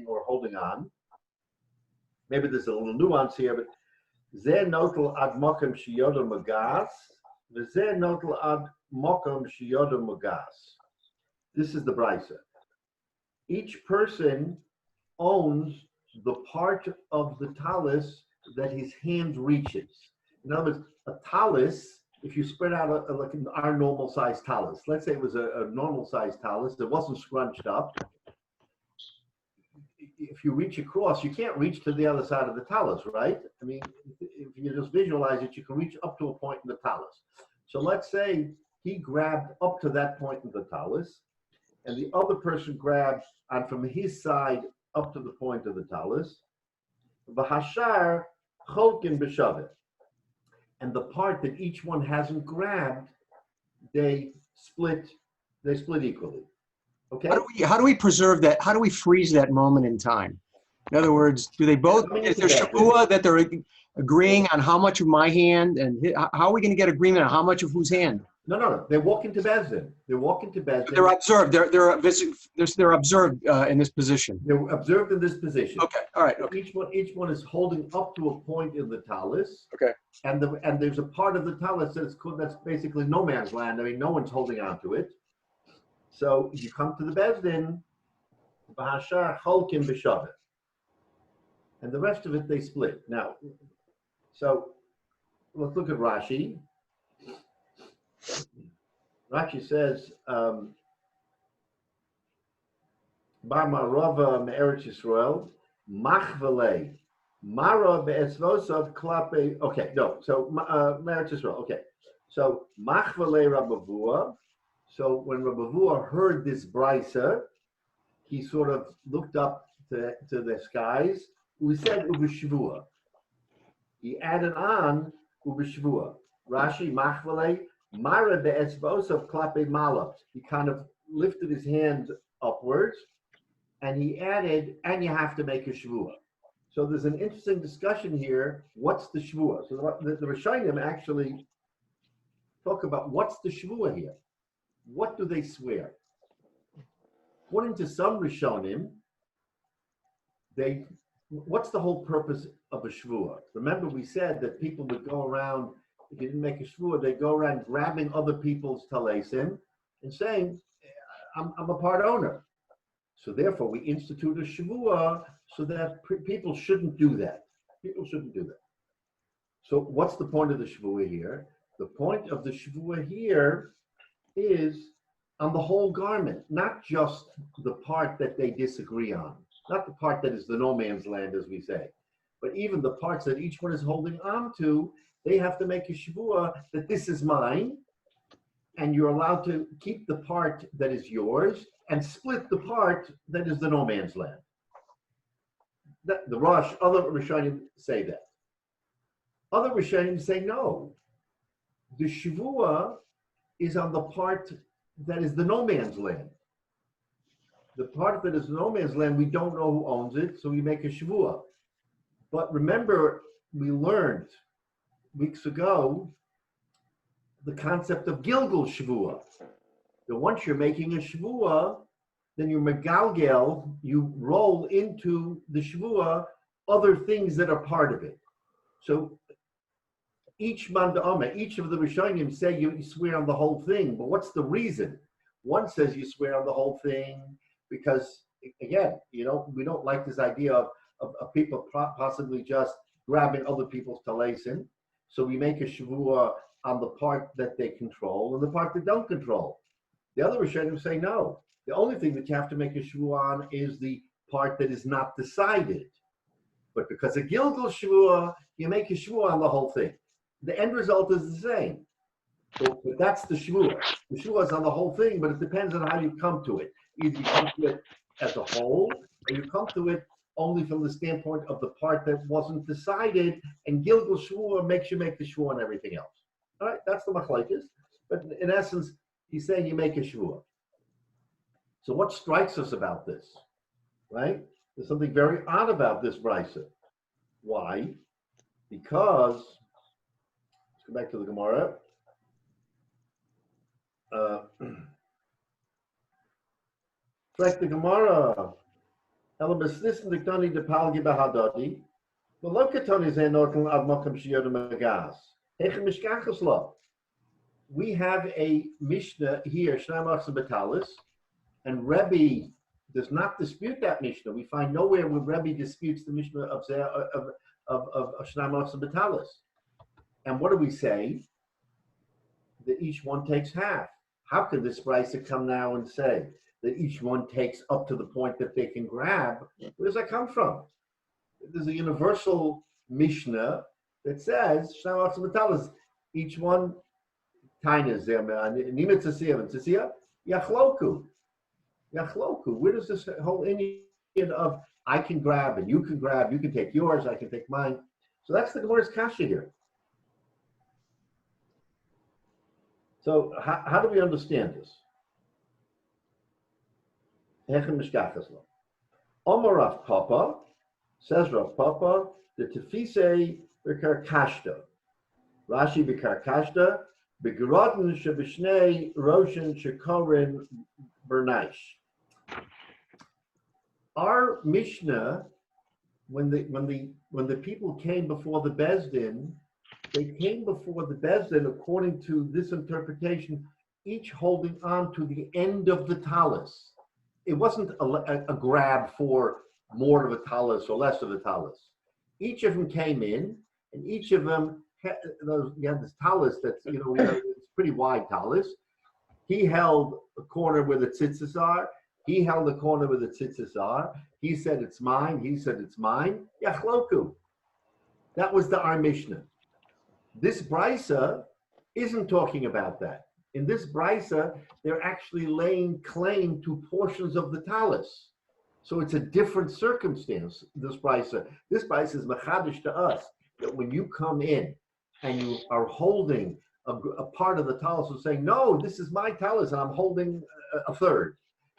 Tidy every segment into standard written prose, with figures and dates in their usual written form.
or holding on. Maybe there's a little nuance here, but Zeh notel ad mokem shiyoda magas, v'zeh notel ad mokem shiyoda magas. This is the brisa. Each person owns the part of the talus that his hand reaches. In other words, a talus, if you spread out like our normal size talus, let's say it was a normal size talus that wasn't scrunched up. If you reach across, you can't reach to the other side of the talus, right? I mean, if you just visualize it, you can reach up to a point in the talus. So let's say he grabbed up to that point in the talus, and the other person grabbed on from his side up to the point of the talus. V'hashar cholkin b'shaveh. And the part that each one hasn't grabbed, they split equally. Okay. How do we preserve that? How do we freeze that moment in time? In other words, do they both? Is there shavua that they're agreeing on how much of my hand, and how are we going to get agreement on how much of whose hand? No. They walk into Bezdin. They're observed. They're observed in this position. They're observed in this position. Okay. All right. Okay. Each one is holding up to a point in the talus. Okay. And there's a part of the talus that's basically no man's land. I mean, no one's holding on to it. So you come to the Bezdin, Bahashar Cholkim B'Shaveh. And the rest of it they split. Now, so let's look at Rashi. Rashi says, Bar Marava Me'eretz Yisrael, Machvele, Mara Be'esvosav Klape. Okay, no, so Me'eretz Yisrael. Okay, so Machvele Rabavua. So when Rabavua heard this brisa, he sort of looked up to the skies. We said Ubishvua. He added on Ubishvua. Rashi Machvele. Mara de Esvosav Klape Mala. He kind of lifted his hand upwards, and he added, and you have to make a shvua. So there's an interesting discussion here. What's the shvua? So the Rishonim actually talk about what's the shvua here. What do they swear? According to some Rishonim, what's the whole purpose of a shvua? Remember, we said that people would go around. If you didn't make a shvua, they go around grabbing other people's talesim and saying, I'm a part owner. So therefore, we institute a shvua so that people shouldn't do that. People shouldn't do that. So what's the point of the shvua here? The point of the shvua here is on the whole garment, not just the part that they disagree on, not the part that is the no man's land, as we say, but even the parts that each one is holding on to. They have to make a shvua that this is mine, and you're allowed to keep the part that is yours and split the part that is the no man's land. The Rosh, other Rishonim say that. Other Rishonim say no. The shvua is on the part that is the no man's land. The part that is no man's land, we don't know who owns it, so we make a shvua. But remember, we learned weeks ago the concept of Gilgul Shvua. That once you're making a Shvua, then you megalgel, you roll into the Shvua other things that are part of it. So each man da'ameh, each of the Rishonim say you swear on the whole thing, but what's the reason? One says you swear on the whole thing because, again, we don't like this idea of people possibly just grabbing other people's talesim. So we make a shvua on the part that they control and the part they don't control. The other Rishonim say no. The only thing that you have to make a shvua on is the part that is not decided. But because of Gilgul shvua, you make a shvua on the whole thing. The end result is the same. So that's the shvua. The shvua is on the whole thing, but it depends on how you come to it. Either you come to it as a whole, or you come to it only from the standpoint of the part that wasn't decided, and Gilgul Shvua makes you make the Shvua and everything else. All right, that's the machlekes. But in essence, he's saying you make a Shvua. So what strikes us about this, right? There's something very odd about this brisa. Why? Because, let's go back to the Gemara. Like the Gemara. אלא בסניסן דקטוני דפלגי בהדודי, ולא כתוני זה נותן עד מוקם שיור מגז. איך משכחס לו? We have a Mishnah here, Shnei Batalis, and Rabbi does not dispute that Mishnah. We find nowhere where Rabbi disputes the Mishnah of Shnei Batalis. And what do we say? That each one takes half. How could this Brisa come now and say that each one takes up to the point that they can grab? Where does that come from? There's a universal Mishnah that says Shnei Batalis, each one. Tainas there, Nimet Tzasiya and Tzasiya, Yachloku. Where does this whole Indian of I can grab and you can grab, you can take yours, I can take mine? So that's the Gemara's kasha here. So how do we understand this? Hechem Mishkachas lo. Omar Rav Papa, says Rav Papa, the Tefise B'Karkashta. Rashi B'Karkashta, Begerodin shebishnei roshin shekorin bernaish. Our Mishnah, when the people came before the Bezdin, they came before the Bezdin according to this interpretation, each holding on to the end of the talus. It wasn't a grab for more of a talus or less of a talus. Each of them came in, and each of them. You have this talus that's, it's pretty wide talus. He held a corner where the tzitzis are. He held a corner where the tzitzis are. He said, it's mine. He said, it's mine. Yachloku. That was our Mishnah. This Brisa isn't talking about that. In this Brisa, they're actually laying claim to portions of the talus. So it's a different circumstance, this Brisa. This Brisa is machadish to us, that when you come in, and you are holding a part of the talus and saying, no, this is my talus, and I'm holding a third.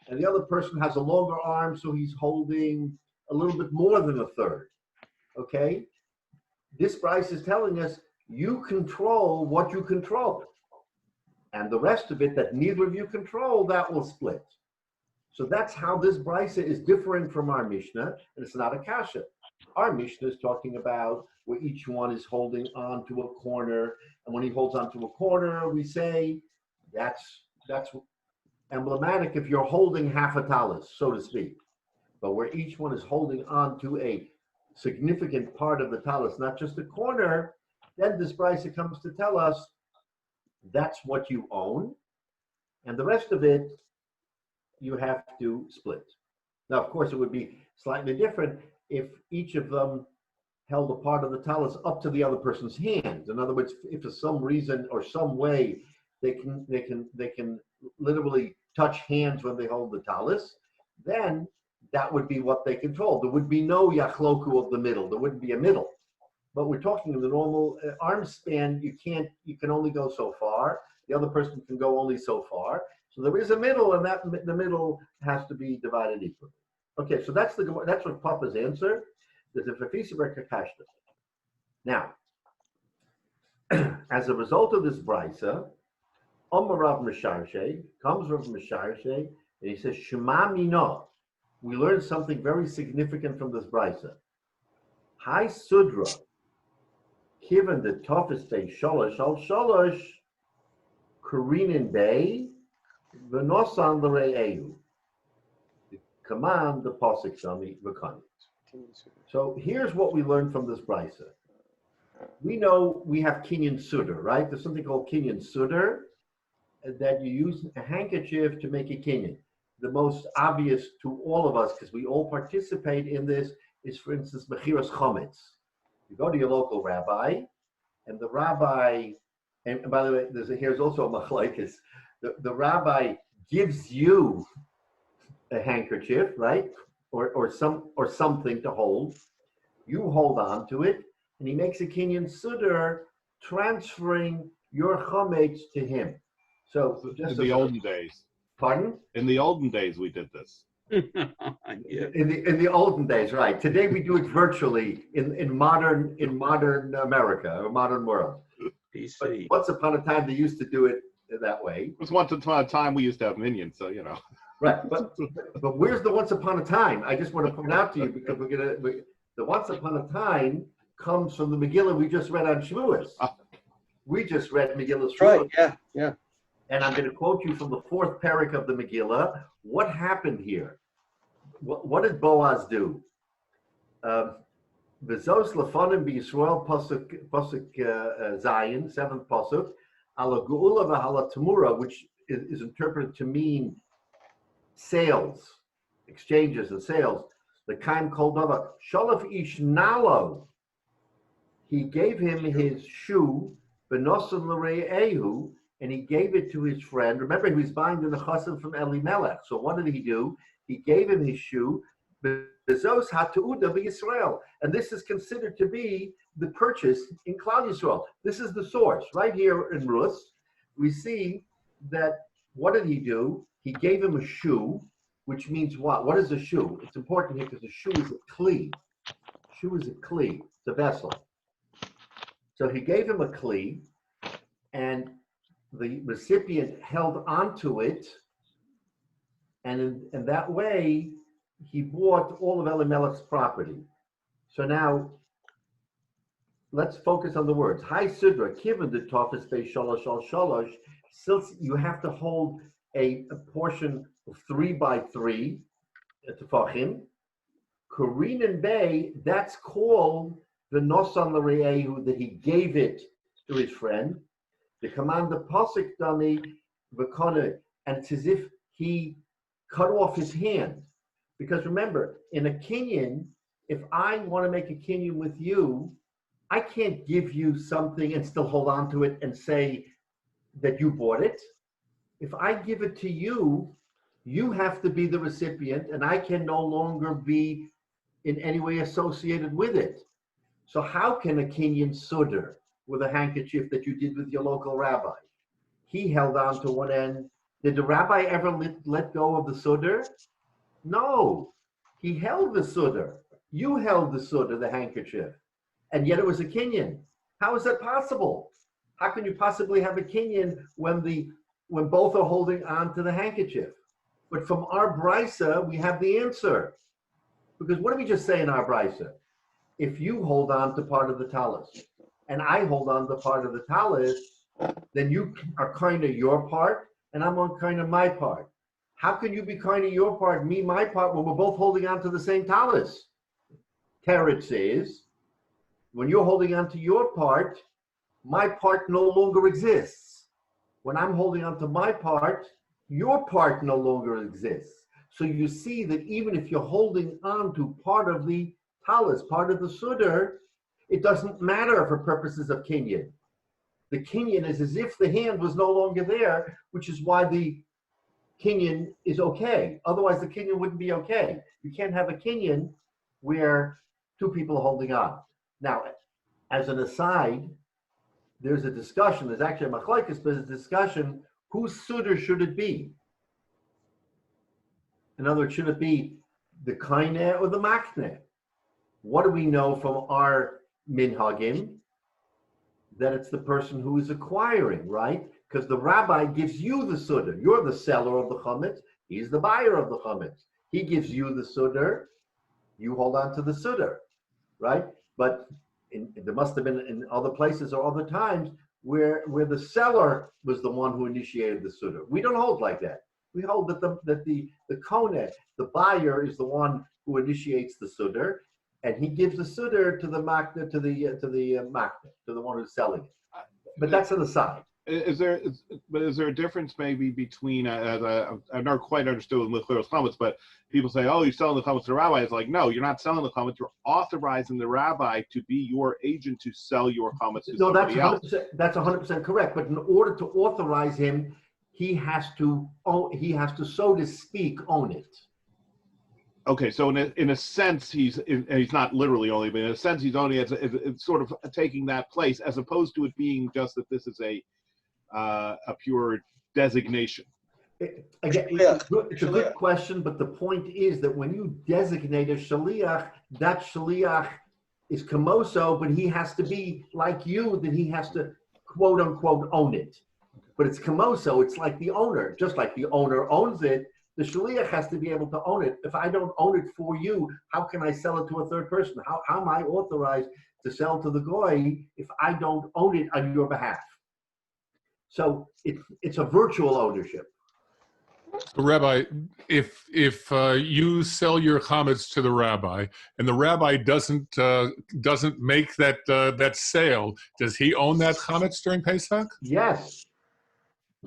And the other person has a longer arm, so he's holding a little bit more than a third. Okay? This Bryce is telling us, you control what you control. And the rest of it that neither of you control, that will split. So that's how this Bryce is different from our Mishnah, and it's not a kasha. Our Mishnah is talking about where each one is holding on to a corner, and when he holds on to a corner, we say that's emblematic if you're holding half a talus, so to speak. But where each one is holding on to a significant part of the talus, not just a corner, then this Brisa comes to tell us that's what you own, and the rest of it you have to split. Now, of course, it would be slightly different if each of them held a part of the talus up to the other person's hands. In other words, if for some reason or some way they can literally touch hands when they hold the talus, then that would be what they control. There would be no yachloku of the middle. There wouldn't be a middle. But we're talking in the normal arm span. You can only go so far. The other person can go only so far. So there is a middle, and the middle has to be divided equally. Okay, so that's what Papa's answer. Now, as a result of this brisa, Rav Misharshe comes Rav Misharshe, and he says, Shema Mino. We learned something very significant from this brisa. Hi Sudra, given the toughest day, Sholosh al Sholosh, Karinin Bay, Venosan the Re'eu. Command the Pasik Shami Vakani. So here's what we learned from this brisa. We know we have Kinyan Sudar, right? There's something called Kinyan Sudar that you use a handkerchief to make a Kinyan. The most obvious to all of us, because we all participate in this, is, for instance, Mechiras Chometz. You go to your local rabbi, and the rabbi, and by the way, here's also a machlokes. The rabbi gives you a handkerchief, right, or something to hold. You hold on to it, and he makes a Kinyan Sudar, transferring your chometz to him. So just in the olden days. Pardon? In the olden days, we did this. Yeah. In the olden days, right? Today we do it virtually in modern America or modern world. PC. But once upon a time, they used to do it that way. It was once upon a time we used to have minions, so you know. Right, but where's the once upon a time? I just want to point out to you because the once upon a time comes from the Megillah we just read on Shavuos. We just read Megillah Shavuos. Right, yeah. And I'm going to quote you from the fourth parak of the Megillah. What happened here? What did Boaz do? V'zos lefanim b'Yisrael pasuk Zayin, seventh pasuk, ala geula v'hala tamura, which is interpreted to mean sales, exchanges and sales. The kaim kol davar shalaf ish nalo. He gave him his shoe, b'nosan l're'ehu, and he gave it to his friend. Remember, he was buying the nechasim from Elimelech. So what did he do? He gave him his shoe, b'zos ha'tu'uda b'Yisrael, and this is considered to be the purchase in Klal Yisrael. This is the source right here in Rus. We see that. What did he do? He gave him a shoe, which means what? What is a shoe? It's important here because a shoe is a kli. Shoe is a kli. It's a vessel. So he gave him a kli, and the recipient held onto it, and in that way, he bought all of Elimelech's property. So now, let's focus on the words. Hi Sidra, kiven the tofes be shalosh al shalosh. Since you have to hold a portion of 3 by 3 tefachim, Korin and Bay, that's called the nosan l're'ehu, that he gave it to his friend. The command the pasuk dani v'kona, and it's as if he cut off his hand. Because remember, in a kinyan, if I want to make a kinyan with you, I can't give you something and still hold on to it and say that you bought it. If I give it to you, you have to be the recipient, and I can no longer be in any way associated with it. So how can a kinyan sudder with a handkerchief that you did with your local rabbi? He held on to one end. Did the rabbi ever let go of the sudder? No, he held the sudder. You held the sudder, the handkerchief, and yet it was a kinyan. How is that possible? How can you possibly have a kinyan when both are holding on to the handkerchief? But from our brisa, we have the answer. Because what did we just say in our brisa? If you hold on to part of the talis, and I hold on to part of the talis, then you are kind of your part, and I'm on kind of my part. How can you be kind of your part, me my part, when we're both holding on to the same talis? Teretz says, when you're holding on to your part, my part no longer exists. When I'm holding on to my part, your part no longer exists. So you see that even if you're holding on to part of the talis, part of the sudder, it doesn't matter for purposes of kinyan. The kinyan is as if the hand was no longer there, which is why the kinyan is okay. Otherwise, the kinyan wouldn't be okay. You can't have a kinyan where two people are holding on. Now, as an aside, there's a discussion. There's actually a machlokes, but there's a discussion. Whose sudder should it be? In other words, should it be the kaineh or the makneh? What do we know from our minhagim? That it's the person who is acquiring, right? Because the rabbi gives you the sudder. You're the seller of the chametz. He's the buyer of the chametz. He gives you the sudder. You hold on to the sudder, right? But there must have been in other places or other times where the seller was the one who initiated the sudder. We don't hold like that. We hold that the koneh, the buyer, is the one who initiates the sudder, and he gives the sudder to the makneh, to the one who's selling it. But that's an aside. Is there a difference maybe between, I've never quite understood with Lichler's chametz, but people say, oh, you're selling the chametz to the rabbi. It's like, no, you're not selling the chametz. You're authorizing the rabbi to be your agent to sell your chametz to somebody else. That's 100% correct. But in order to authorize him, he has to, so to speak, own it. Okay, so in a sense, he's not literally only, but in a sense, he's only it's sort of taking that place, as opposed to it being just that this is a pure designation. It's a good question, but the point is that when you designate a shaliach, that shaliach is kamoso, but he has to be like you, that he has to quote unquote own it. But it's kamoso, it's like the owner. Just like the owner owns it, The shaliach has to be able to own it. If I don't own it for you, how can I sell it to a third person? How am I authorized to sell to the goy if I don't own it on your behalf? So it's a virtual ownership. So, Rabbi, if you sell your chametz to the rabbi and the rabbi doesn't make that sale, does he own that chametz during Pesach? Yes.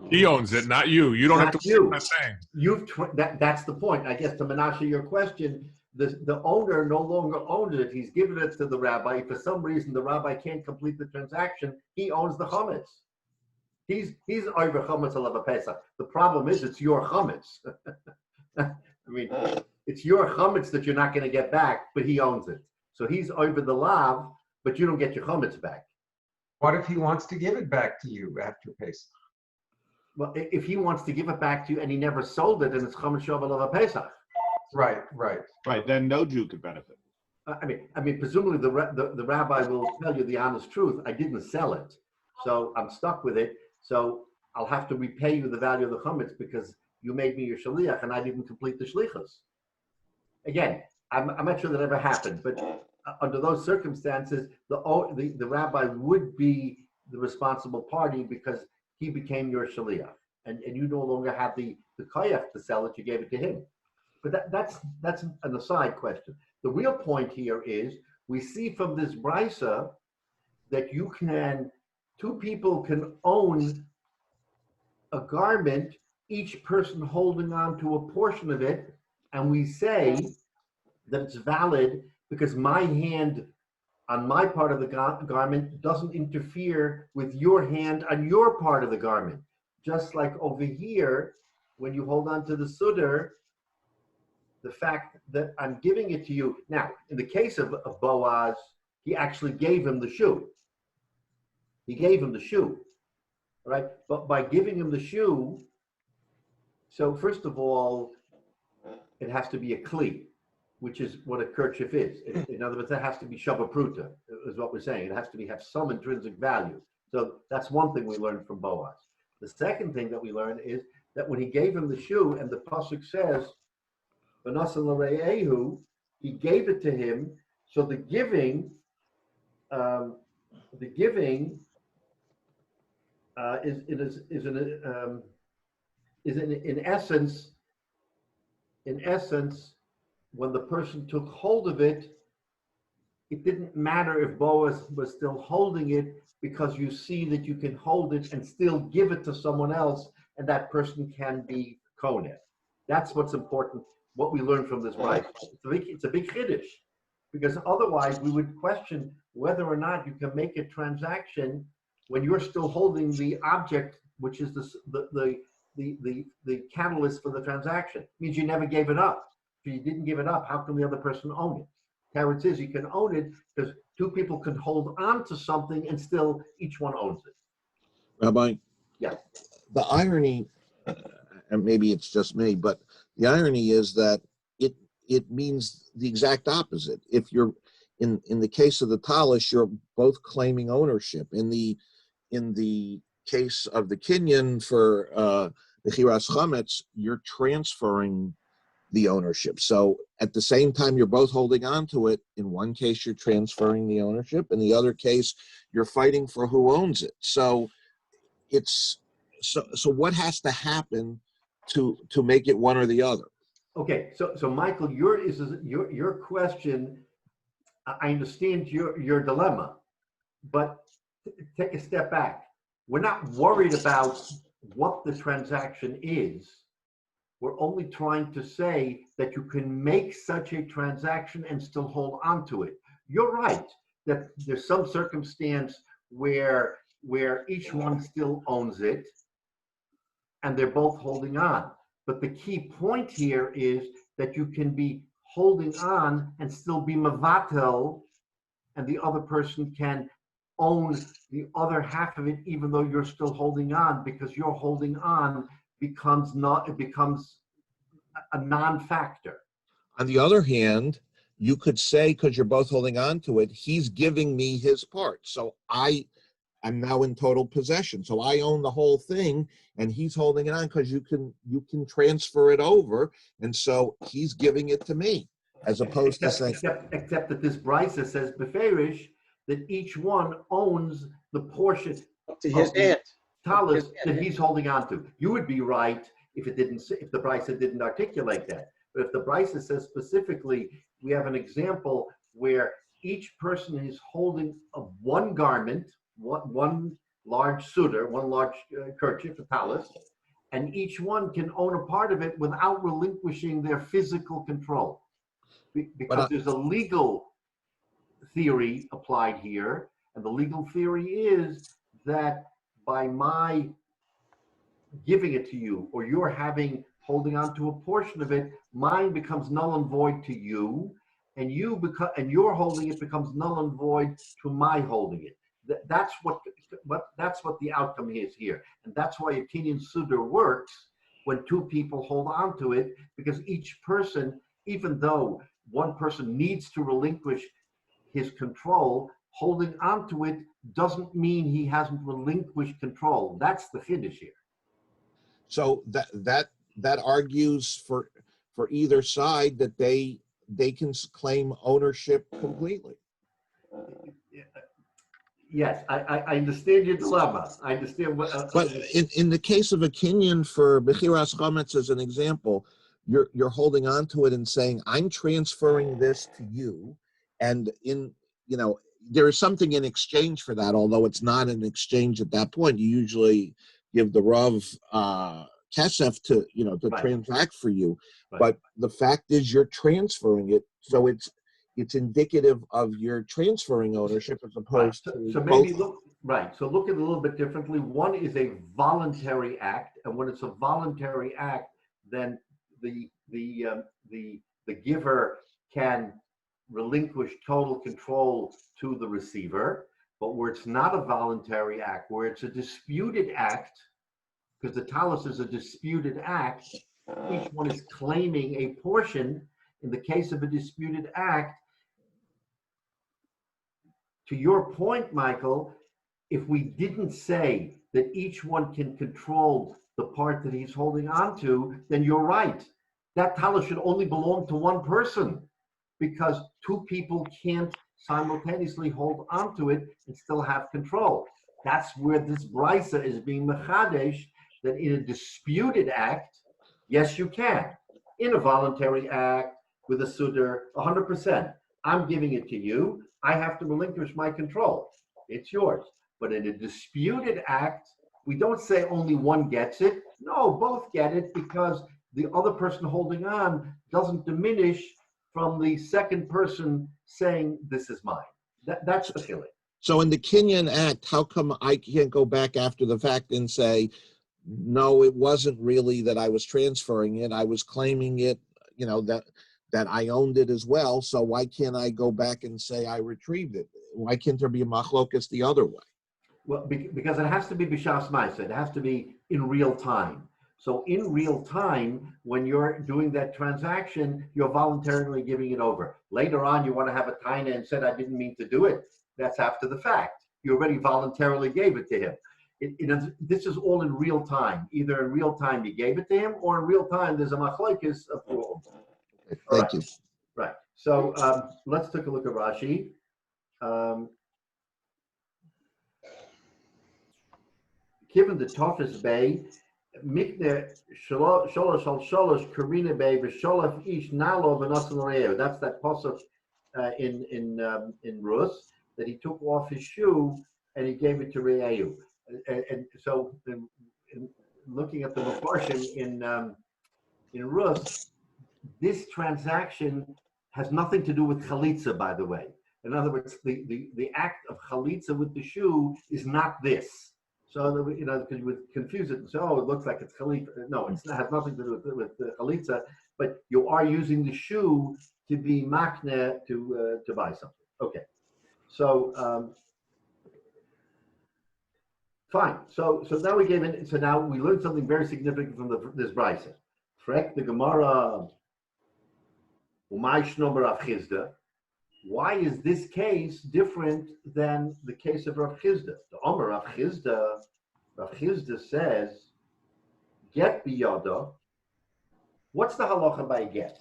He owns it, not you. You don't Not have to you. pay thing. That's the point. I guess to Menashe, your question, the owner no longer owns it. He's given it to the rabbi. For some reason, the rabbi can't complete the transaction. He owns the chametz. He's over chametz alav Pesach. The problem is it's your chametz. I mean, it's your chametz that you're not going to get back, but he owns it. So he's over the lav, but you don't get your chametz back. What if he wants to give it back to you after Pesach? Well, if he wants to give it back to you and he never sold it, and it's chametz shava alav Pesach. Right. Right, then no Jew could benefit. I mean, presumably the rabbi will tell you the honest truth. I didn't sell it, so I'm stuck with it. So I'll have to repay you the value of the chametz because you made me your shaliach and I didn't complete the shlichus. Again, I'm not sure that ever happened, but under those circumstances, the rabbi would be the responsible party because he became your shaliach, and you no longer have the koyach to sell it. You gave it to him. But that's an aside question. The real point here is we see from this brisa that two people can own a garment, each person holding on to a portion of it, and we say that it's valid because my hand on my part of the garment doesn't interfere with your hand on your part of the garment. Just like over here, when you hold on to the sudar, the fact that I'm giving it to you. Now, in the case of Boaz, he actually gave him the shoe. He gave him the shoe, right? But by giving him the shoe, so first of all, it has to be a kli, which is what a kerchief is. In other words, it has to be shabapruta, is what we're saying. It has to have some intrinsic value. So that's one thing we learned from Boaz. The second thing that we learned is that when he gave him the shoe, and the pasuk says, "V'nasa l're'ehu," he gave it to him. So the giving is in essence, when the person took hold of it, it didn't matter if Boaz was still holding it, because you see that you can hold it and still give it to someone else, and that person can be koneh. That's what's important, what we learned from this right. It's a big chiddush, because otherwise we would question whether or not you can make a transaction when you're still holding the object, which is the catalyst for the transaction. It means you never gave it up. If you didn't give it up, how can the other person own it? Tarot says you can own it because two people can hold on to something and still each one owns it. Rabbi, Yeah. the irony, and maybe it's just me, but the irony is that it means the exact opposite. If you're in the case of the talish, you're both claiming ownership. In the case of the kinyan for the chiras chametz, you're transferring the ownership. So at the same time, you're both holding on to it. In one case, you're transferring the ownership. In the other case, you're fighting for who owns it. So so what has to happen to make it one or the other? Okay, so Michael, your question, I understand your dilemma, but take a step back. We're not worried about what the transaction is. We're only trying to say that you can make such a transaction and still hold on to it. You're right that there's some circumstance where each one still owns it and they're both holding on. But the key point here is that you can be holding on and still be mevatel, and the other person can own the other half of it, even though you're still holding on, because your holding on becomes a non-factor. On the other hand, you could say, because you're both holding on to it, he's giving me his part. So I'm now in total possession. So I own the whole thing, and he's holding it on because you can transfer it over, and so he's giving it to me, as opposed to saying. Except that this brisa says beferish that each one owns the portion To his of the hand. talus that he's holding on to. You would be right if the brisa didn't articulate that. But if the brisa says specifically, we have an example where each person is holding one garment, one large sudar, one large kerchief, a talus, and each one can own a part of it without relinquishing their physical control. Because there's a legal theory applied here, and the legal theory is that by my giving it to you, or you're holding on to a portion of it, mine becomes null and void to you, and your holding it becomes null and void to my holding it. That's what the outcome is here, and that's why a kinyan sudar works when two people hold on to it, because each person, even though one person needs to relinquish his control, holding on to it doesn't mean he hasn't relinquished control. That's the chiddush here. So that argues for either side that they can claim ownership completely. Yes, I understand your dilemma. I understand what. But in the case of a kinyan for Bechiras Chametz, as an example, you're holding on to it and saying, I'm transferring this to you, and there is something in exchange for that, although it's not an exchange at that point. You usually give the Rav Kesef to Right. transact for you. Right. But the fact is you're transferring it, so it's indicative of your transferring ownership as opposed to so maybe look at it a little bit differently. One is a voluntary act, and when it's a voluntary act, then the giver can relinquish total control to the receiver. But where it's not a voluntary act, where it's a disputed act, because the talus is a disputed act, each one is claiming a portion. In the case of a disputed act, to your point, Michael, if we didn't say that each one can control the part that he's holding on to, then you're right. That talus should only belong to one person, because two people can't simultaneously hold on to it and still have control. That's where this brisa is being mechadesh, that in a disputed act, yes, you can. In a voluntary act with a sudar, 100%. I'm giving it to you. I have to relinquish my control. It's yours. But in a disputed act, we don't say only one gets it. No, both get it, because the other person holding on doesn't diminish from the second person saying, this is mine. That's the feeling. So in the Kinyan Act, how come I can't go back after the fact and say, no, it wasn't really that I was transferring it. I was claiming it, that I owned it as well. So why can't I go back and say I retrieved it? Why can't there be a machlokas the other way? Well, because it has to be b'shas ma'aseh. It has to be in real time. So in real time, when you're doing that transaction, you're voluntarily giving it over. Later on, you want to have a taina and said, I didn't mean to do it. That's after the fact. You already voluntarily gave it to him. This is all in real time. Either in real time you gave it to him, or in real time there's a machlokes of all. Thank you. Right. So let's take a look at Rashi. Given the toughest bay, mikne sholosh al sholosh karina bay v'sholof ish nalo v'nasan l'reu. That's that pasuk in Rus, that he took off his shoe and he gave it to Re'eu. And so, in looking at the Mefarshim in Rus, this transaction has nothing to do with chalitza, by the way. In other words, the act of chalitza with the shoe is not this. So, because you would confuse it and say, oh, it looks like it's chalitza. No, it has nothing to do with chalitza, but you are using the shoe to be makne to buy something. Okay. So, fine. So now we gave it. So now we learned something very significant from this brisa. Frek the Gemara, umay shnomer av chizda. why is this case different than the case of Rav Chizda? The Omer Rav Chizda says, get biyada. What's the halacha by a get?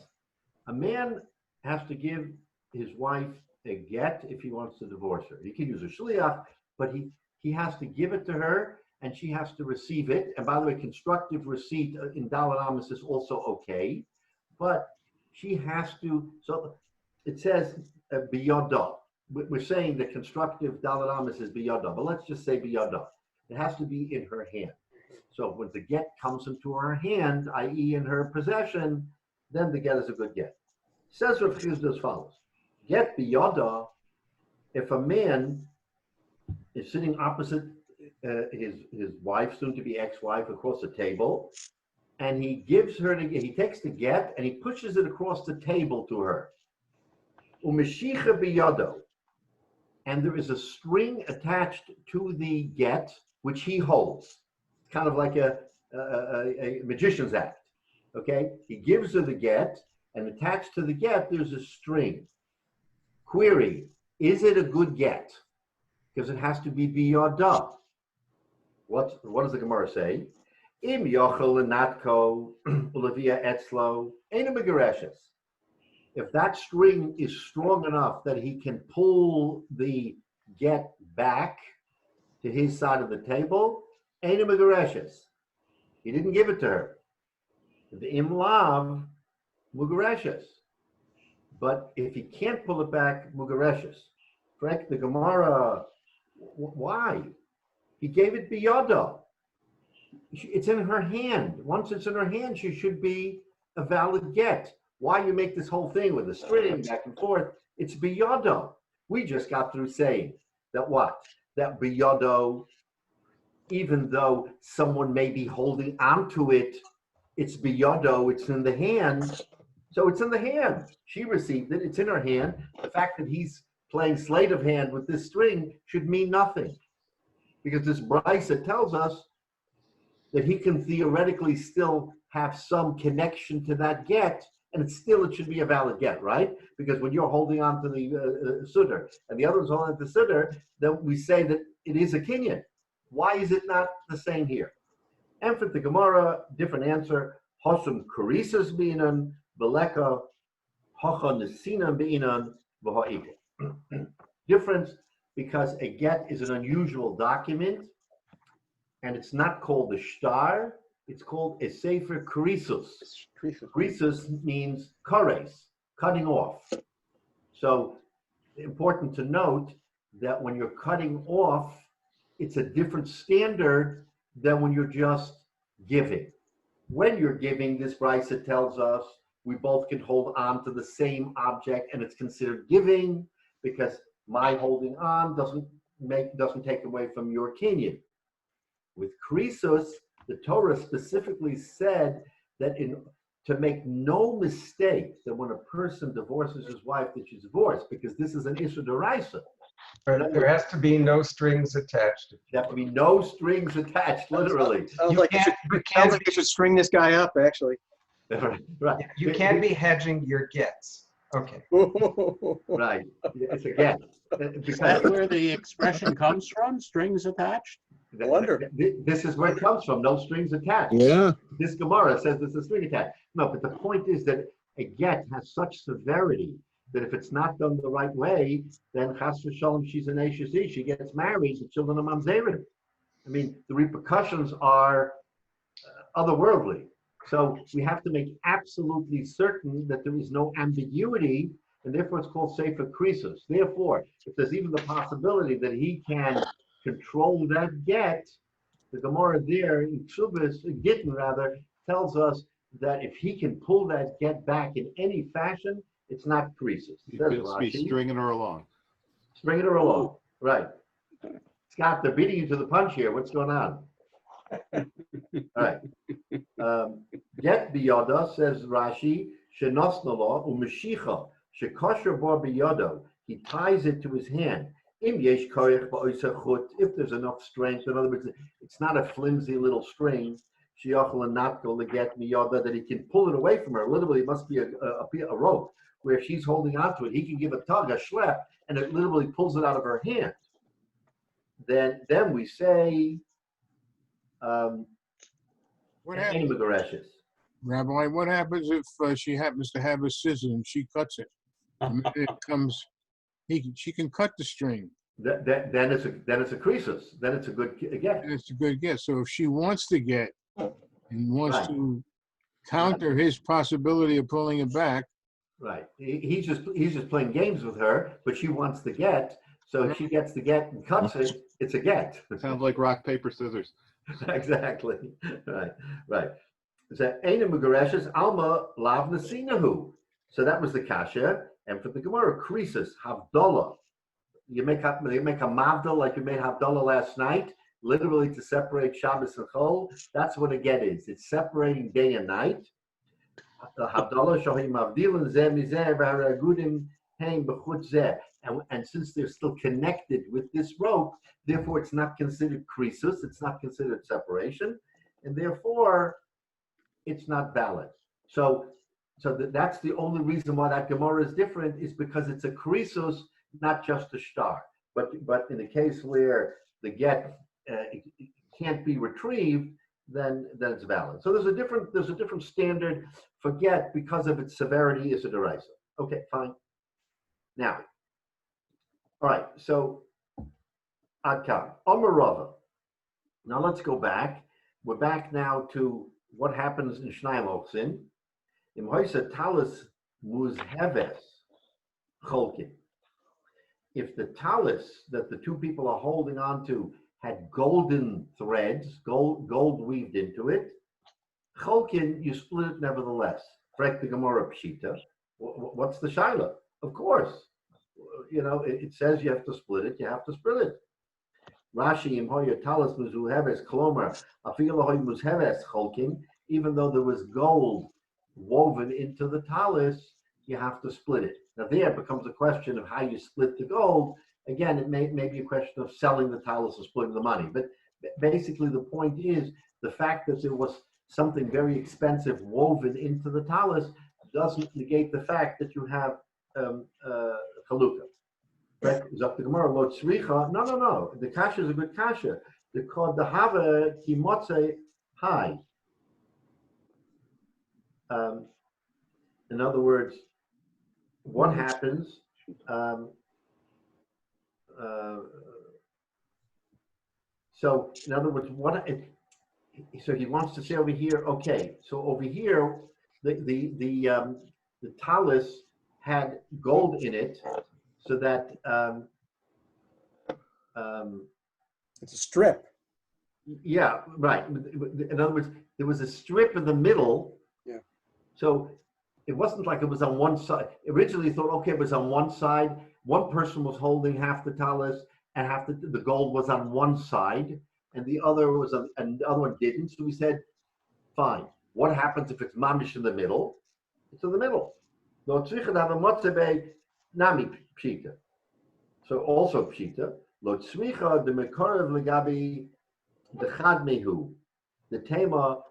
A man has to give his wife a get if he wants to divorce her. He can use a shliach, but he has to give it to her, and she has to receive it. And by the way, constructive receipt in Daled Amos is also okay, but she has to. So it says biyada. We're saying that constructive Daled Amos is biyada, but let's just say biyada. It has to be in her hand. So when the get comes into her hand, i.e. in her possession, then the get is a good get. Says Rav Chizda as follows. Get biyada, if a man is sitting opposite his wife, soon to be ex-wife, across the table, and he gives her he takes the get and he pushes it across the table to her. Umeshicha biyado, and there is a string attached to the get which he holds, kind of like a magician's act. Okay, he gives her the get, and attached to the get there's a string. Query: is it a good get? Because it has to be biyada. What does the Gemara say? Im yochel natko ulavia etzlo ena megareshes. If that string is strong enough that he can pull the get back to his side of the table, ena megareshes. He didn't give it to her. The imlav mugareshes. But if he can't pull it back, mugareshes. Correct? The Gemara, why? He gave it biyada. It's in her hand. Once it's in her hand, she should be a valid get. Why you make this whole thing with the string back and forth? It's biyada. We just got through saying that what? That biyada, even though someone may be holding onto it, it's biyada, it's in the hand. So it's in the hand. She received it. It's in her hand. The fact that he's playing sleight of hand with this string should mean nothing. Because this brisa tells us that he can theoretically still have some connection to that get, and it should be a valid get, right? Because when you're holding on to the sudar and the other one's holding on to the sudar, then we say that it is a kinyan. Why is it not the same here? And for the Gemara, different answer. Hosum karisas bi'inan beleka hacha nesina bi'inan v'ha'ikol. Difference, because a get is an unusual document, and it's not called a shtar, it's called a sefer krisus. Krisus means kares, cutting off. So important to note that when you're cutting off, it's a different standard than when you're just giving. When you're giving, this brisa tells us we both can hold on to the same object, and it's considered giving because my holding on doesn't take away from your kinyan. With krisus, the Torah specifically said that to make no mistake that when a person divorces his wife that she's divorced, because this is an issur d'oraisa. There has to be no strings attached. There have to be no strings attached, literally. Sounds like you should string this guy up, actually. Right. You can't be hedging your gets. Okay. Right. It's a get. Is that where the expression comes from? Strings attached? I wonder. This is where it comes from. No strings attached. Yeah. This Gemara says there's a string attached. No, but the point is that a get has such severity that if it's not done the right way, then chas v'shalom, she's an Eishes, she gets married, the children are mamzerim. I mean, the repercussions are otherworldly. So we have to make absolutely certain that there is no ambiguity, and therefore it's called sefer krisus. Therefore, if there's even the possibility that he can control that get, the Gemara there in Tuvia, Gittin rather, tells us that if he can pull that get back in any fashion, it's not krisus. He feels to be stringing her along. Stringing her along, right. Scott, they're beating you to the punch here. What's going on? All right. Get biyada, says Rashi, shenosnala u'meshicha shekosher bar biyado. He ties it to his hand. Im yesh koyach ba'oiseh chut, if there's enough strength. In other words, it's not a flimsy little string. Shiachal and not go to get miyada that he can pull it away from her. Literally, it must be a rope. where she's holding onto it. He can give a tug, a schlep, and it literally pulls it out of her hand. Then we say, What any happens, Megareshes. Rabbi? What happens if she happens to have a scissors and she cuts it? And it comes. She can cut the string. Then it's a creases. Then it's a good again. And it's a good guess. So if she wants to get and wants Right. to counter his possibility of pulling it back, Right. He's just playing games with her, but she wants the get. So if she gets the get and cuts it, it's a get. Sounds like rock, paper, scissors. Exactly. Right. So Eina Megareshes Alma Lav Nasinahu. So that was the kasha. And for the Gemara, creases, Havdalah. You make a mavdal like you made Havdalah last night, literally to separate Shabbos and Chol. That's what a get is. It's separating day and night. Havdalah shohim mavdilin zeh mizeh v'haragudim hein b'chutz zeh. And since they're still connected with this rope, therefore it's not considered creases, it's not considered separation, and therefore it's not valid. So that's the only reason why that Gemara is different, is because it's a creasus, not just a star. But in the case where the get can't be retrieved, then it's valid. So there's a different standard for get because of its severity as a derisa. Okay, fine. Now, all right. So Adkam Omarava. Now let's go back. We're back now to what happens in Shnayim Im Hoysa Talis Muzheves Cholkin. If the talis that the two people are holding on to had golden threads, gold weaved into it, Cholkin, you split it nevertheless. Frek the Gemara Pshita. What's the shaila? Of course. It says you have to split it, you have to split it. Rashi Im Hoya Talis Muzheves Klomer Afil Hoy Muzheves Cholkin, even though there was gold woven into the talis, you have to split it. Now there becomes a question of how you split the gold. Again, it may be a question of selling the talis or splitting the money. But basically the point is the fact that there was something very expensive woven into the talis doesn't negate the fact that you have chalukah. Right? The Gemara lo tzricha. No. The kasha is a good kasha. They're called the hava kimotze high. In other words, what happens? So, in other words, so he wants to say over here. Okay, so over here, the talis had gold in it, so that It's a strip. yeah, right. In other words, there was a strip in the middle. Yeah. So it wasn't like it was on one side. Originally thought, okay, it was on one side. One person was holding half the talis and half the gold was on one side, and the other and the other one didn't. So we said, fine. What happens if it's mamish in the middle? It's in the middle. Nami pshita. So also pshita. Lo tzricha de mekorev legabi the chadmehu, the tema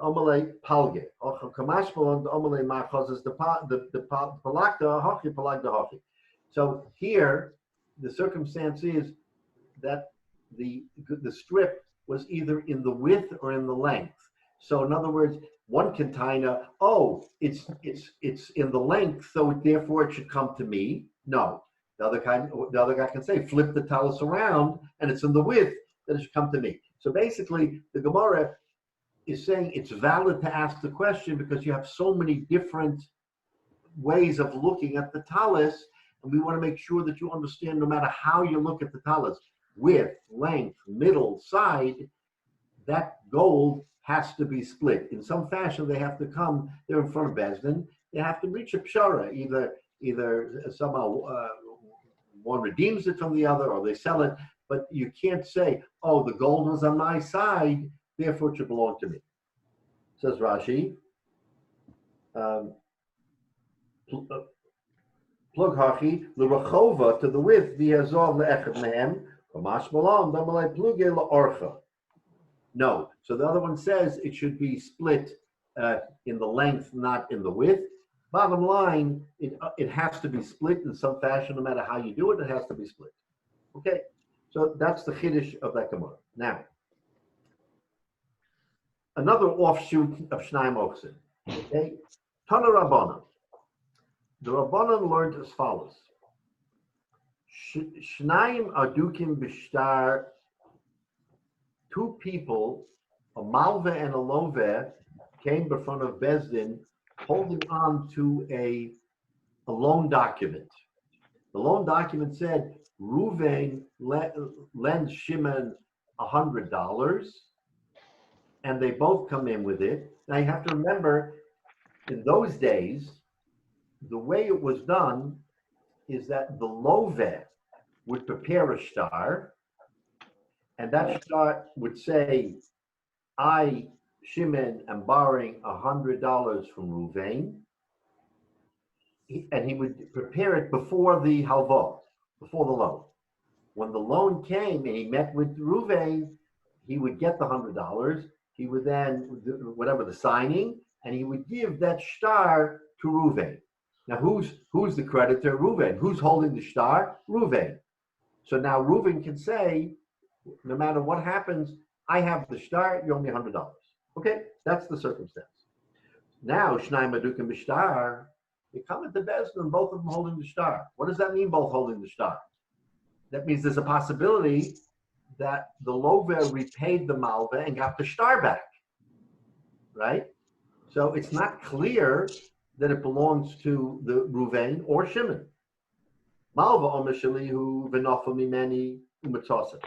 omale palge. Och kamashpon the omale machos is the palakta hochi palagda hochi. So here the circumstance is that the strip was either in the width or in the length. So in other words, one container, it's in the length, so therefore it should come to me. No, the other guy can say, flip the talus around, and it's in the width, then it should come to me. So basically, the Gemara is saying it's valid to ask the question because you have so many different ways of looking at the talus, and we want to make sure that you understand no matter how you look at the talus, width, length, middle, side, that gold has to be split. In some fashion, they have to come, they're in front of Bezdin, they have to reach a pshara, either somehow one redeems it from the other or they sell it, but you can't say, the gold was on my side, therefore it should belong to me. Says Rashi, plug hachi, l'rachova, to the width, v'yazov le'echad mehem, kamash malam, damalei pluge la'orcha. No. So the other one says it should be split in the length, not in the width. Bottom line, it has to be split in some fashion, no matter how you do it, it has to be split. Okay, so that's the chiddush of that Gemara. Now, another offshoot of Shnai Moksin. Okay, Tana Rabbanan. The Rabbanan learned as follows: Shnaim adukim b'shtar. Two people, a malve and a love, came before of Bezdin, holding on to a loan document. The loan document said Ruvain lends Shimon $100, and they both come in with it. Now you have to remember, in those days, the way it was done is that the love would prepare a star, and that star would say, I, Shimon, am borrowing $100 from Ruvain, and he would prepare it before the halva, before the loan. When the loan came and he met with Ruvain, he would get the $100. He would then do whatever the signing, and he would give that star to Ruvain. Now, who's the creditor? Ruvain. Who's holding the star? Ruvain. So now Ruvain can say, no matter what happens, I have the star. You owe me $100. Okay, that's the circumstance. Now, Shnai Madukim B'Shtar, they come at the Bezdin, both of them holding the star. What does that mean, both holding the star? That means there's a possibility that the Lover repaid the Malva and got the star back, right? So it's not clear that it belongs to the Ruvain or Shimon. Malva Omeshalihu V'Nofel Mimeni Umatzasa.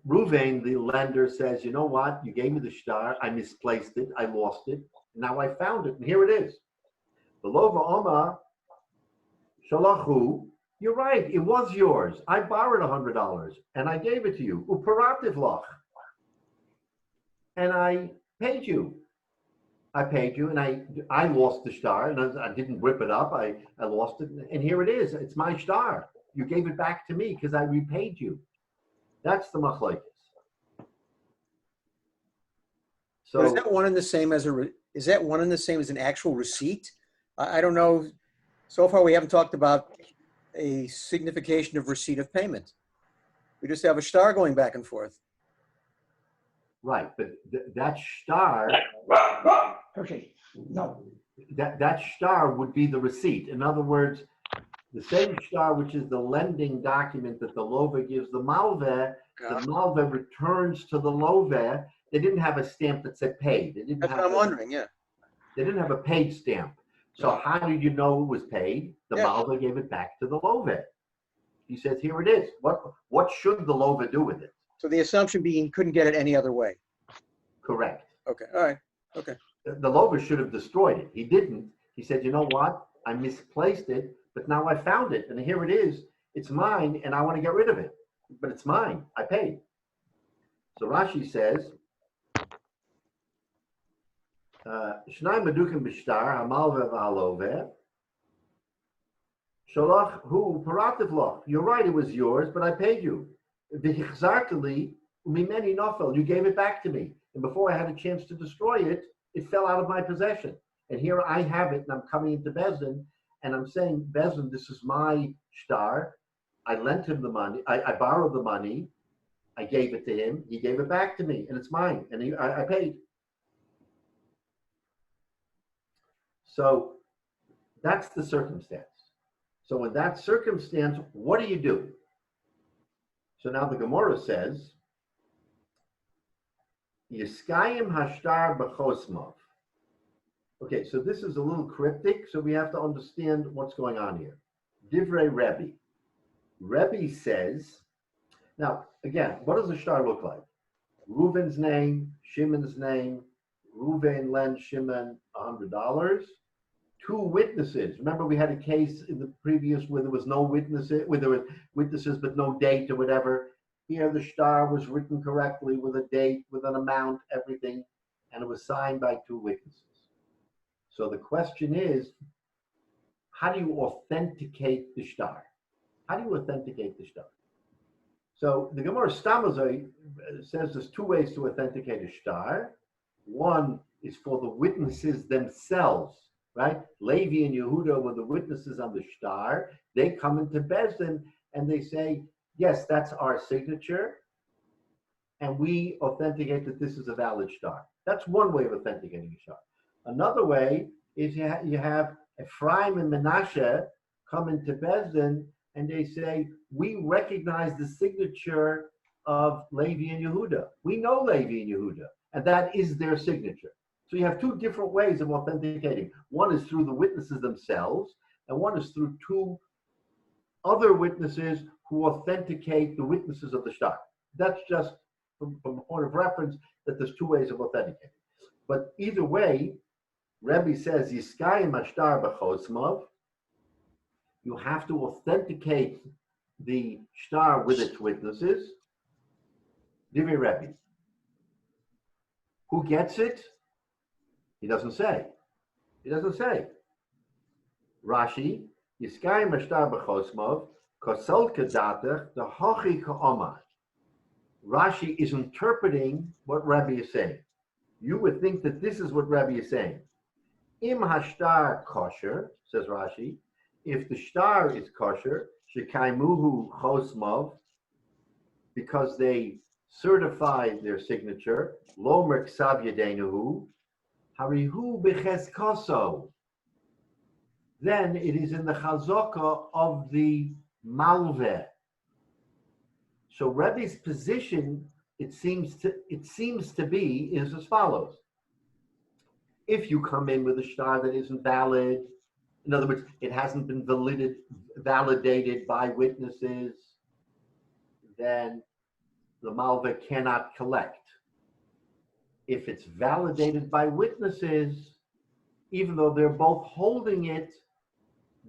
Ruvain, the lender, says, you know what? You gave me the star. I misplaced it. I lost it. Now I found it, and here it is. The Lova Oma Shalahu. You're right. It was yours. I borrowed $100, and I gave it to you. Uparativ lach. And I paid you. I paid you, and I lost the star, and I didn't rip it up. I lost it, and here it is. It's my star. You gave it back to me because I repaid you. That's the machlokes. So But is that one and the same as is that one and the same as an actual receipt? I don't know. So far, we haven't talked about a signification of receipt of payment. We just have a star going back and forth. right, but that star. Okay, no. That star would be the receipt. In other words, the same star, which is the lending document that the lover gives the malve, the malve returns to the lover. They didn't have a stamp that said paid. That's what I'm wondering, yeah. They didn't have a paid stamp. So how did you know it was paid? The malve gave it back to the lover. He says, here it is. What should the lover do with it? So the assumption being he couldn't get it any other way. Correct. Okay, all right, okay. The lover should have destroyed it. He didn't. He said, you know what? I misplaced it, but now I found it, and here it is. It's mine, and I want to get rid of it. But it's mine. I paid. So Rashi says, Shnai Madukim B'Shtar, Hamalve V'Halove, Sholach Hu Parativ Loch. You're right, it was yours, but I paid you. V'Hichzarteli Mimeni Nofel. You gave it back to me. And before I had a chance to destroy it, it fell out of my possession. And here I have it, and I'm coming into Bezdin, and I'm saying, Bezdin, this is my star. I lent him the money. I borrowed the money. I gave it to him. He gave it back to me, and it's mine. And I paid. So that's the circumstance. So in that circumstance, what do? So now the Gemara says, Yiskayim hashtar b'chosmav. Okay, so this is a little cryptic, so we have to understand what's going on here. Divrei Rabbi. Rabbi says, now, again, what does the star look like? Reuven's name, Shimon's name, Reuven lends Shimon $100. Two witnesses. Remember, we had a case in the previous where there was no witnesses, where there were witnesses but no date or whatever. Here, the star was written correctly with a date, with an amount, everything, and it was signed by two witnesses. So the question is, how do you authenticate the star? How do you authenticate the star? So the Gemara Stamazai says there's two ways to authenticate a star. One is for the witnesses themselves right? Levi and Yehuda were the witnesses on the shtar. They come into Bezdin and they say, yes, that's our signature, and we authenticate that this is a valid shtar. That's one way of authenticating a shtar. Another way is you have Ephraim and Menashe come into Bezdin and they say, we recognize the signature of Levi and Yehuda. We know Levi and Yehuda, and that is their signature. So you have two different ways of authenticating. One is through the witnesses themselves, and one is through two other witnesses who authenticate the witnesses of the shtar. That's just from a point of reference that there's two ways of authenticating. But either way, Rabbi says, Yiskayim ashtar b'chosmav. You have to authenticate the shtar with its witnesses. Divrei Rabbi. Who gets it? He doesn't say. He doesn't say. Rashi, Yiskayim ashtar b'chosmav, kosel kedatach, the hochi ka'omar. Rashi is interpreting what Rabbi is saying. You would think that this is what Rabbi is saying. Im hashtar kosher, says Rashi, if the shtar is kosher, shekaimuhu chosmav, because they certified their signature, lo merksav yadenuhu, harihu becheskoso, then it is in the chazaka of the malveh. So Rebbe's position, it seems to be, is as follows. If you come in with a shtar that isn't valid, in other words, it hasn't been validated by witnesses, then the malveh cannot collect. If it's validated by witnesses, even though they're both holding it,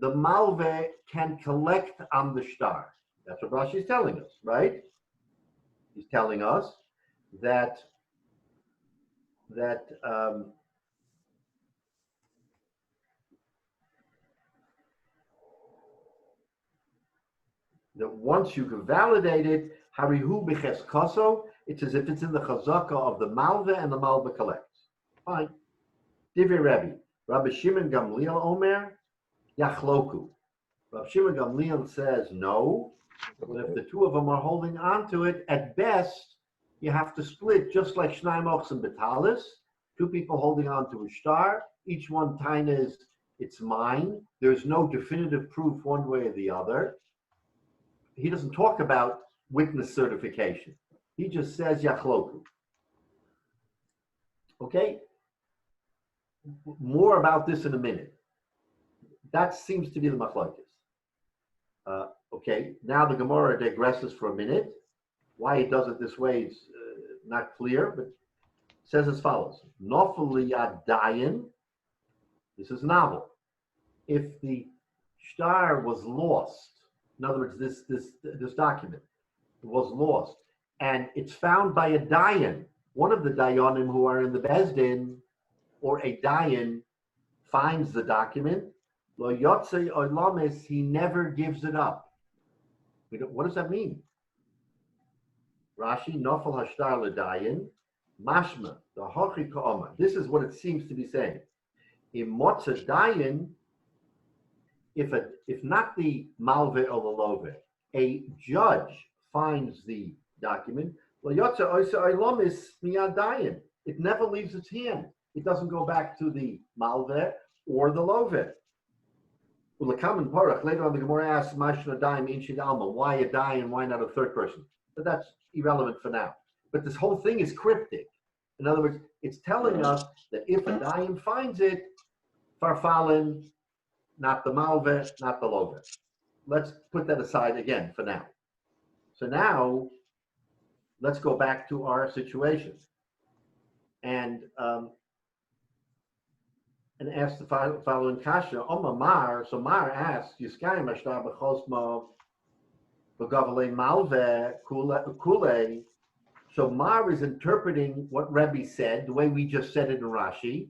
the malveh can collect on the shtar. That's what Rashi is telling us, right? He's telling us that once you can validate it, harihu b'cheskoso, it's as if it's in the chazaka of the malveh and the malveh collects. Fine. Divrei Rabbi. Rabbi Shimon Gamliel Omer, yachloku. Rabbi Shimon Gamliel says no, but if the two of them are holding on to it, at best, you have to split, just like Shnai Mochs and Betalis, two people holding on to a shtar, each one taina is, it's mine. There's no definitive proof one way or the other. He doesn't talk about witness certification. He just says yachloku. Okay? More about this in a minute. That seems to be the machlokes. Okay, now the Gemara digresses for a minute. Why it does it this way is not clear, but it says as follows. Nofel yadayin, this is novel. If the shtar was lost, in other words, this document was lost, and it's found by a dayan, one of the dayanim who are in the Bezdin, or a dayan finds the document, lo yotzei olamis, he never gives it up. What does that mean? Rashi, nofel hashtar l'dayin, mashma, the hochi ka'oma. This is what it seems to be saying. In motza dayin, if not the malveh or the loveh, a judge finds the document, lo yotzei olamis miyad dayin. It never leaves its hand. It doesn't go back to the malveh or the loveh. Later on, the Gemara asks, why a dayan, why not a third person? But that's irrelevant for now. But this whole thing is cryptic. In other words, it's telling us that if a dayan finds it, farfalin, not the malveh, not the loveh. Let's put that aside again for now. So now, let's go back to our situation. And ask the following kasha. Mar, so Mar asks, Yiskayim ashtar b'chosmav b'gavale malveh kule. So Mar is interpreting what Rabbi said, the way we just said it in Rashi,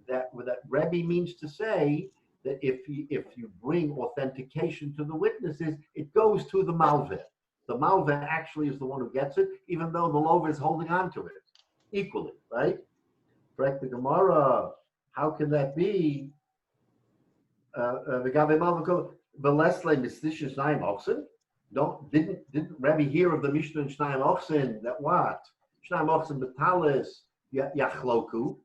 that Rabbi means to say that if you bring authentication to the witnesses, it goes to the malveh. The malveh actually is the one who gets it, even though the lover is holding on to it equally, right? Correct the Gemara. How can that be? V'gabe malva v'lesle mistishin shnayim oxen. Didn't Rabbi hear of the Mishnah in Shnayim Oxen that what? Shnayim Oxen betalis yachloku.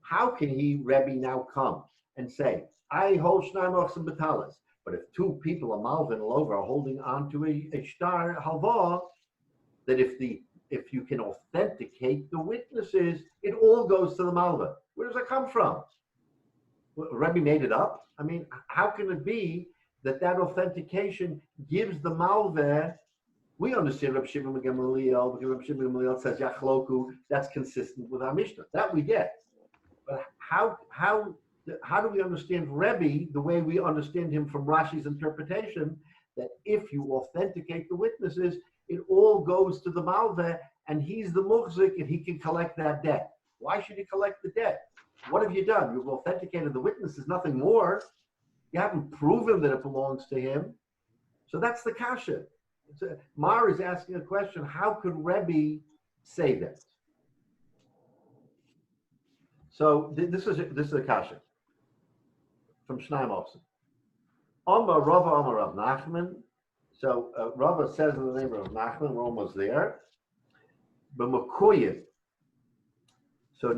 How can Rabbi, now come and say, I hold Shnayim Oxen betalis, but if two people, a malva and a lover, are holding on to a shtar halva, that if you can authenticate the witnesses, it all goes to the malva. Where does that come from? Rabbi made it up? I mean, how can it be that authentication gives the malveh? We understand Rabbi Shimon ben Gamliel, because Rabbi Shimon ben Gamliel says Yachloku, that's consistent with our Mishnah. That we get. But how do we understand Rabbi the way we understand him from Rashi's interpretation, that if you authenticate the witnesses, it all goes to the malveh, and he's the muhzik, and he can collect that debt? Why should he collect the debt? What have you done? You've authenticated the witnesses, nothing more. You haven't proven that it belongs to him. So that's the kasha. Mar is asking a question, how could Rebbe say that? So this is a kasha from Shnayim Oxen. Omar Rava Omar Rav Nachman. So Rava says in the name of Nachman, we're almost there. B'makuyim. So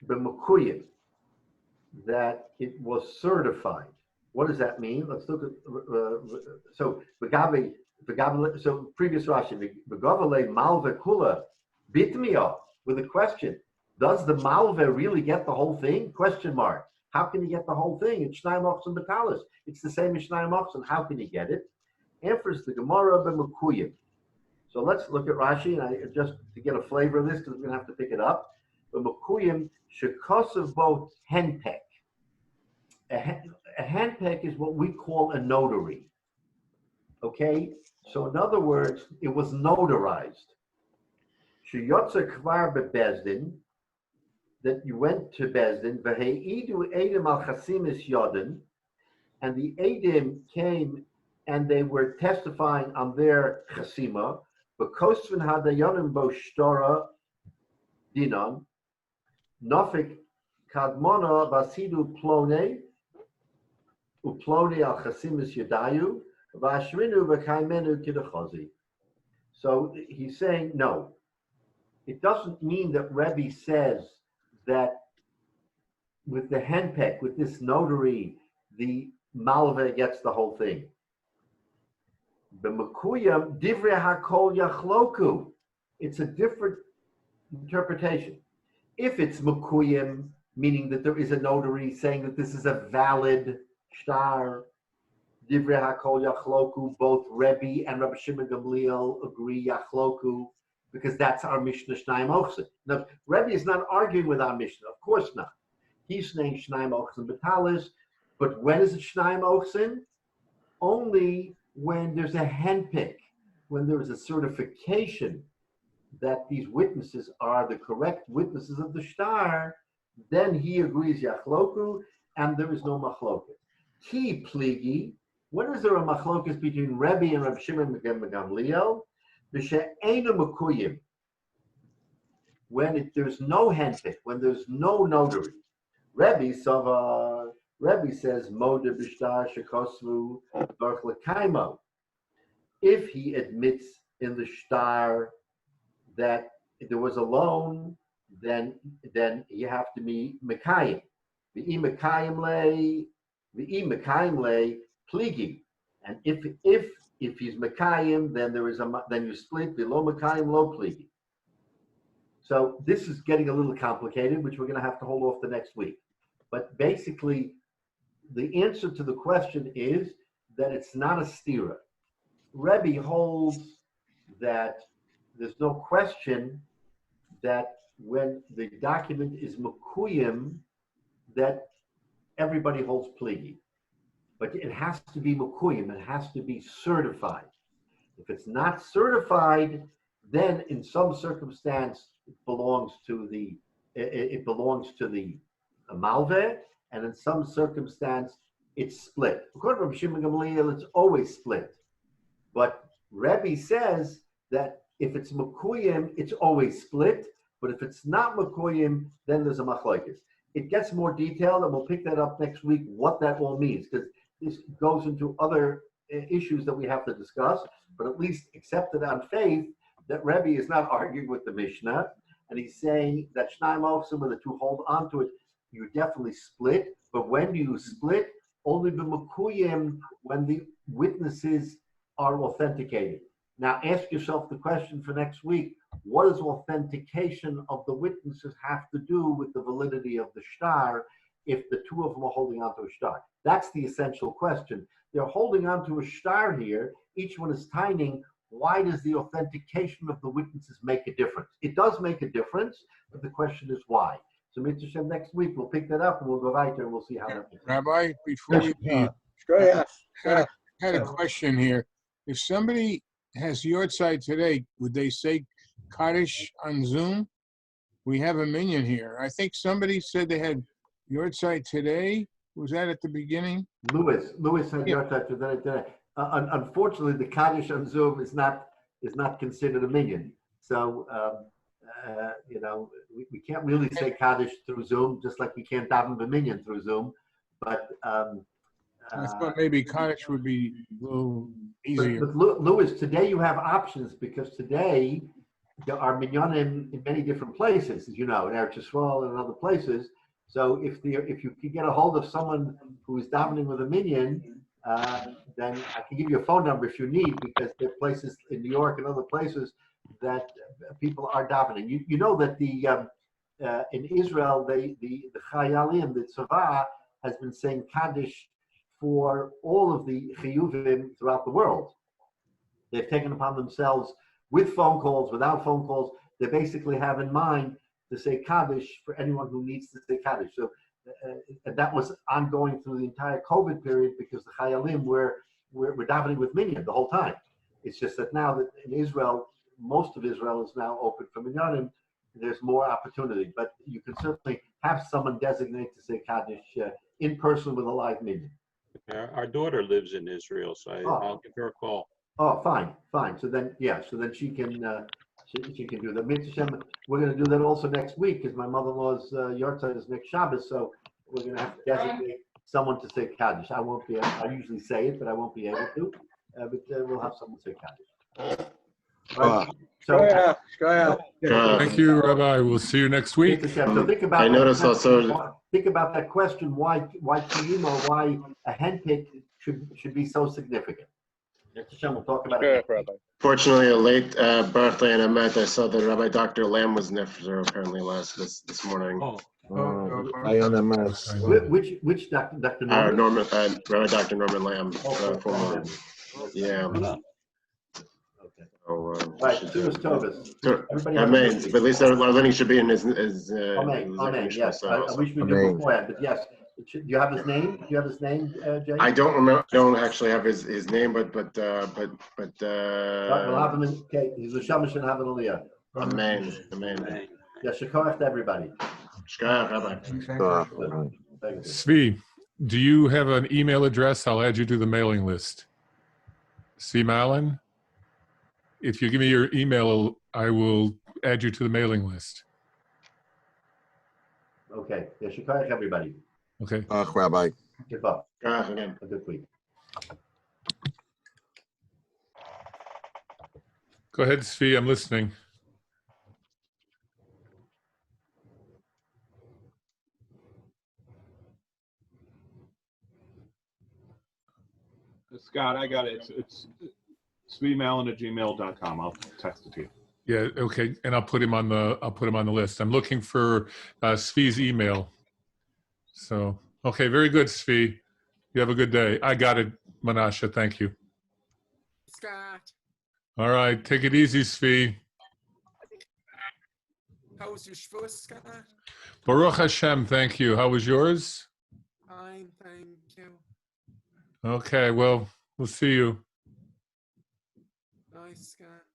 b'makuyim, that it was certified. What does that mean? Let's look at so previous Rashi, Begavale Malve Kula Bitmia, with a question. Does the Malve really get the whole thing? Question mark. How can he get the whole thing? It's Shnayim Oxen Betalis. It's the same as Shnayim Oxen. How can he get it? Answers the Gemara b'Makuyim. So let's look at Rashi, and just to get a flavor of this, because we're going to have to pick it up. B'Makuyim shekasav bo henpek. A handpek is what we call a notary. Okay? So in other words, it was notarized. Sheyotza kvar bebezdin, that you went to Bezdin, v'heidu edim al chasimis yodin, and the edim came and they were testifying on their chasima, v'kosvin hadayonim bo shtora dinan, nofik kadmona basidu plone, uplone al chasimis yadayu, v'ashrinu v'kaimenu kidachozi. So he's saying, no, it doesn't mean that Rebbe says that with the henpek, with this notary, the malve gets the whole thing. B'makuyam divrei hakol yachloku. It's a different interpretation. If it's makuyam, meaning that there is a notary saying that this is a valid shtar, divrei hakol yachloku, both Rebbe and Rabbi Shimon Gamliel agree yachloku, because that's our Mishnah Shnayim Oxen. Now, Rebbe is not arguing with our Mishnah, of course not. He's saying Shnayim Oxen Betalis, but when is it Shnayim Oxen? Only when there's a handpick, when there is a certification that these witnesses are the correct witnesses of the shtar, then he agrees Yachloku, and there is no machloket. Ki pligi, when is there a machloket between Rebbe and Rabbi Shimon Gamliel? When there's no handpick, when there's no notary. Rebbe says, Moda b'shtar shekosvu barch l'kaimo. If he admits in the shtar that there was a loan, then you have to be mekayim. V'i mekayim le pligi. And if he's mekayim, then you split below mekayim, low pligi. So this is getting a little complicated, which we're going to have to hold off the next week. But basically, the answer to the question is that it's not a stira. Rebbe holds that there's no question that when the document is mekuyim, that everybody holds pligi. But it has to be mekuyim, it has to be certified. If it's not certified, then in some circumstance it belongs to the malveh, and in some circumstance it's split. According to Rabbi Shimon Gamliel, it's always split. But Rebbe says that if it's mekuyim, it's always split. But if it's not mekuyim, then there's a machlokes. it gets more detailed, and we'll pick that up next week, what that all means, because this goes into other issues that we have to discuss, but at least accept it on faith that Rabbi is not arguing with the Mishnah, and he's saying that Shnaim Ofsim, when the two hold on to it, you definitely split, but when do you split? Only b'makuyim, when the witnesses are authenticated. Now ask yourself the question for next week, what does authentication of the witnesses have to do with the validity of the shtar if the two of them are holding on to a shtar? That's the essential question. They're holding on to a shtar here, each one is timing. Why does the authentication of the witnesses make a difference? It does make a difference, but the question is why. So Mr. Shem, next week we'll pick that up and we'll go right there and we'll see how that goes. Rabbi, before you leave, I had a question here. If somebody has Yortzeit today, would they say Kaddish on Zoom? We have a minion here. I think somebody said they had Yortzeit today. Was that at the beginning? Lewis had Yortzeit today. Unfortunately, the Kaddish on Zoom is not considered a minion. So, we can't really say Kaddish through Zoom, just like we can't daven the minion through Zoom. But I thought maybe Kaddish would be a little easier. But Lewis, today you have options because today there are minyanim in many different places, as you know, in Eretz Yisrael and other places. So if you can get a hold of someone who is davening with a minyan, then I can give you a phone number if you need, because there are places in New York and other places that people are davening. You know that in Israel, the Chayalim, the Tzava, has been saying Kaddish for all of the Chiyuvim throughout the world. They've taken upon themselves, with phone calls, without phone calls, they basically have in mind to say Kaddish for anyone who needs to say Kaddish. So and that was ongoing through the entire COVID period because the Chayalim were davening with minyan the whole time. It's just that now that in Israel, most of Israel is now open for minyanim, there's more opportunity. But you can certainly have someone designate to say Kaddish in person with a live minyan. Our daughter lives in Israel, so I'll give her a call. Oh, fine. So then she can do that. Mitzvah Shem, we're going to do that also next week because my mother-in-law's Yortzeit is next Shabbos, so we're going to have to designate someone to say Kaddish. I won't be. I usually say it, but I won't be able to. But we'll have someone say Kaddish. Right. So, Thank you, Rabbi. We'll see you next week. So think about. I noticed also. Think about that question: why kiyuma, why a handpick should be so significant. We'll talk about it. Fortunately, a late birthday, and I saw that Rabbi Dr. Lamb was nifter apparently this morning. Which Dr. Norman? Rabbi Dr. Norman Lamb. Former. Yeah. Right, Amen. But at least our learning should be in his Amen. Yes, I wish we knew beforehand, but yes. Do you have his name? Jay? I don't remember. I don't actually have his name, but. We'll have him in. Okay, he's a shamash and have an aliyah. Amen. Yeah, shekharach to everybody. Shekharach, Rabbi. Svi, do you have an email address? I'll add you to the mailing list. Svi Malin? If you give me your email, I will add you to the mailing list. Okay. Yeah, shekharach everybody. Okay. Rabbi. Goodbye. A good week. Go ahead, Svi. I'm listening. Scott, I got it. It's svmalin@gmail.com. I'll text it to you. Yeah. Okay. And I'll put him on the list. I'm looking for Svi's email. So, okay. Very good, Svi. You have a good day. I got it, Menashe. Thank you. Scott. All right. Take it easy, Svi. How was your Shavuos, Scott? Baruch Hashem. Thank you. How was yours? Fine, thank you. Okay. Well, we'll see you. Bye, Scott.